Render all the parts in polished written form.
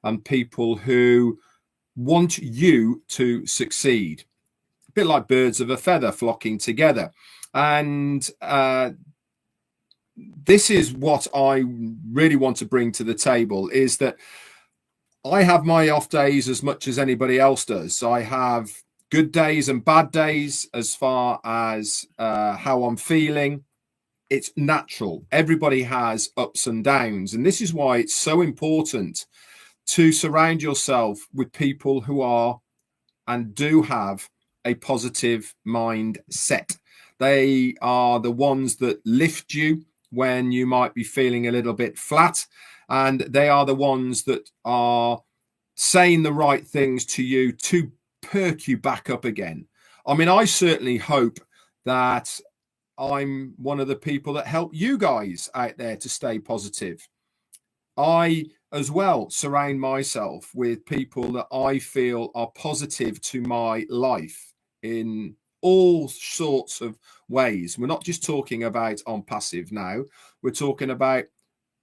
and people who want you to succeed. A bit like birds of a feather flocking together. And this is what I really want to bring to the table, is that I have my off days as much as anybody else does. I have good days and bad days as far as how I'm feeling. It's natural. Everybody has ups and downs. And this is why it's so important to surround yourself with people who are and do have a positive mindset. They are the ones that lift you when you might be feeling a little bit flat. And they are the ones that are saying the right things to you to perk you back up again. I mean, I certainly hope that I'm one of the people that help you guys out there to stay positive. I as well surround myself with people that I feel are positive to my life in all sorts of ways. We're not just talking about OnPassive now. We're talking about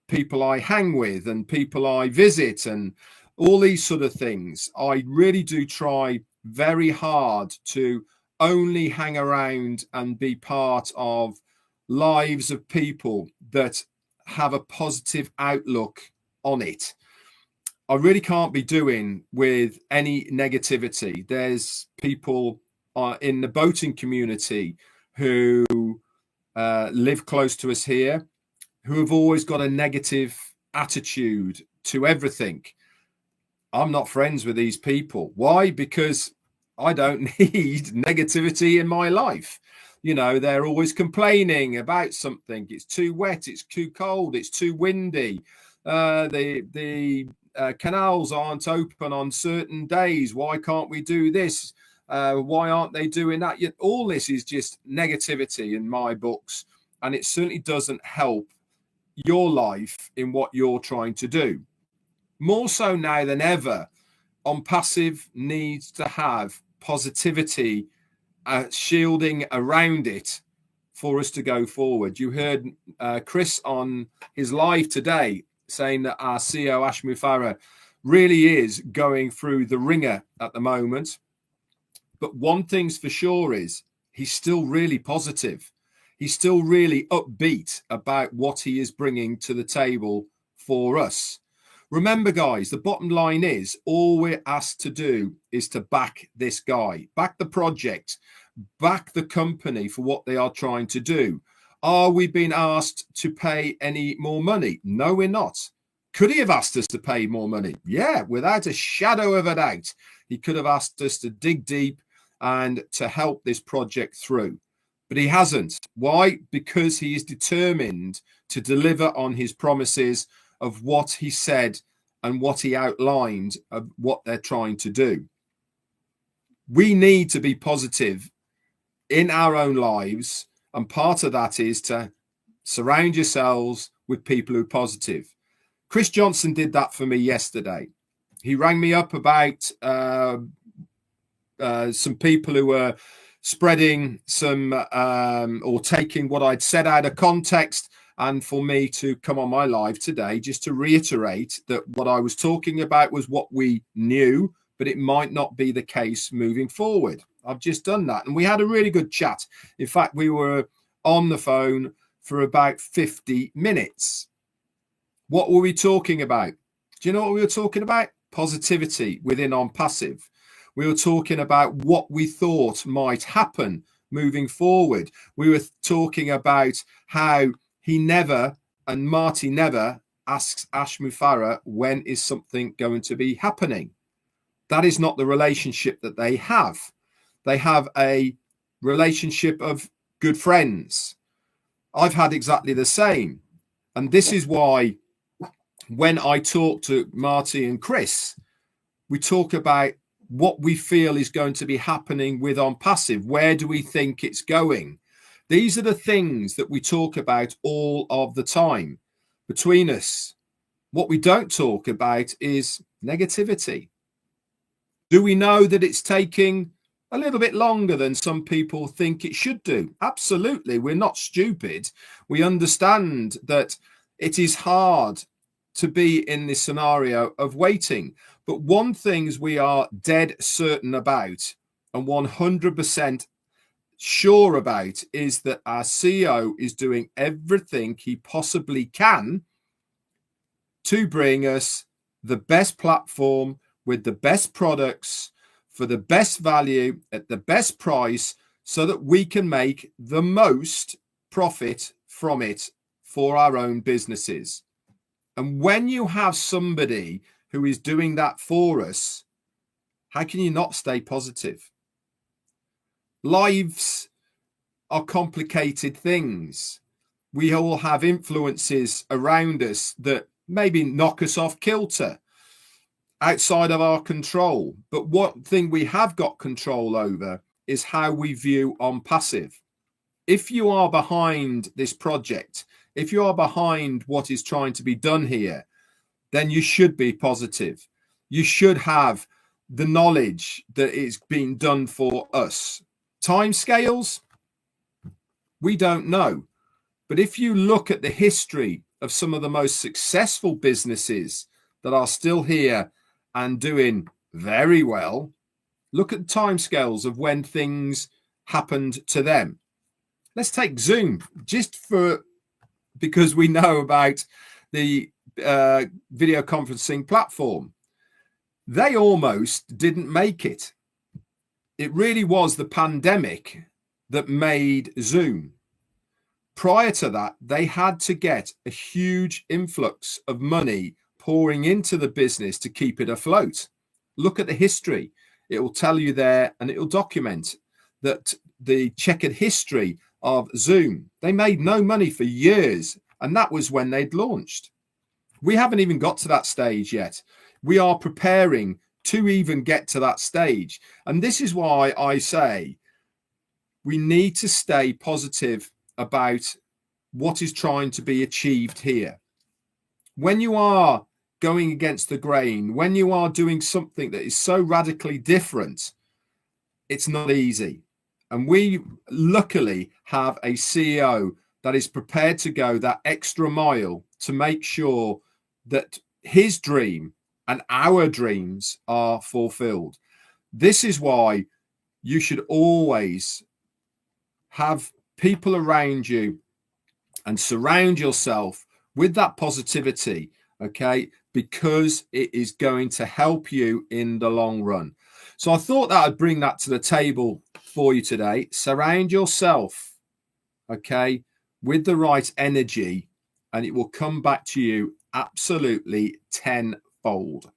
people I hang with and people I visit and all these sort of things. I really do try very hard to only hang around and be part of lives of people that have a positive outlook on it. I really can't be doing with any negativity. There's people in the boating community who live close to us here who have always got a negative attitude to everything. I'm not friends with these people. Why? Because I don't need negativity in my life. You know, they're always complaining about something. It's too wet. It's too cold. It's too windy. The canals aren't open on certain days. Why can't we do this? Why aren't they doing that? Yet all this is just negativity in my books, and it certainly doesn't help your life in what you're trying to do. More so now than ever, OnPassive needs to have positivity shielding around it for us to go forward. You heard Chris on his live today saying that our CEO Ash Mufareh really is going through the ringer at the moment. But one thing's for sure is he's still really positive. He's still really upbeat about what he is bringing to the table for us. Remember, guys, the bottom line is all we're asked to do is to back this guy, back the project, back the company for what they are trying to do. Are we being asked to pay any more money? No, we're not. Could he have asked us to pay more money? Yeah, without a shadow of a doubt. He could have asked us to dig deep and to help this project through. But he hasn't. Why? Because he is determined to deliver on his promises of what he said and what he outlined of what they're trying to do. We need to be positive in our own lives, and part of that is to surround yourselves with people who are positive. Chris Johnson did that for me yesterday. He rang me up about some people who were spreading some or taking what I'd said out of context, and for me to come on my live today just to reiterate that what I was talking about was what we knew, but it might not be the case moving forward. I've just done that, and we had a really good chat. In fact, we were on the phone for about 50 minutes. What were we talking about? Do you know what we were talking about? Positivity within OnPassive. We were talking about what we thought might happen moving forward. We were talking about how he never, and Marty never, asks Ash Mufareh, when is something going to be happening? That is not the relationship that they have. They have a relationship of good friends. I've had exactly the same. And this is why when I talk to Marty and Chris, we talk about what we feel is going to be happening with OnPassive. Where do we think it's going? These are the things that we talk about all of the time between us. What we don't talk about is negativity. Do we know that it's taking a little bit longer than some people think it should do? Absolutely. We're not stupid. We understand that it is hard to be in this scenario of waiting. But one thing we are dead certain about and 100% sure about is that our CEO is doing everything he possibly can to bring us the best platform with the best products for the best value at the best price so that we can make the most profit from it for our own businesses. And when you have somebody who is doing that for us, how can you not stay positive? Lives are complicated things. We all have influences around us that maybe knock us off kilter, outside of our control. But one thing we have got control over is how we view OnPassive. If you are behind this project, if you are behind what is trying to be done here, then you should be positive. You should have the knowledge that it's being done for us. Timescales, we don't know. But if you look at the history of some of the most successful businesses that are still here and doing very well, look at the timescales of when things happened to them. Let's take Zoom, because we know about the video conferencing platform. They almost didn't make it. It really was the pandemic that made Zoom. Prior to that, they had to get a huge influx of money pouring into the business to keep it afloat. Look at the history. It will tell you there, and it will document that the checkered history of Zoom. They made no money for years, and that was when they'd launched. We haven't even got to that stage yet. We are preparing to even get to that stage. And this is why I say we need to stay positive about what is trying to be achieved here. When you are going against the grain, when you are doing something that is so radically different, it's not easy. And we luckily have a CEO that is prepared to go that extra mile to make sure that his dream and our dreams are fulfilled. This is why you should always have people around you and surround yourself with that positivity, okay? Because it is going to help you in the long run. So I thought that I'd bring that to the table for you today. Surround yourself, okay, with the right energy, and it will come back to you absolutely tenfold.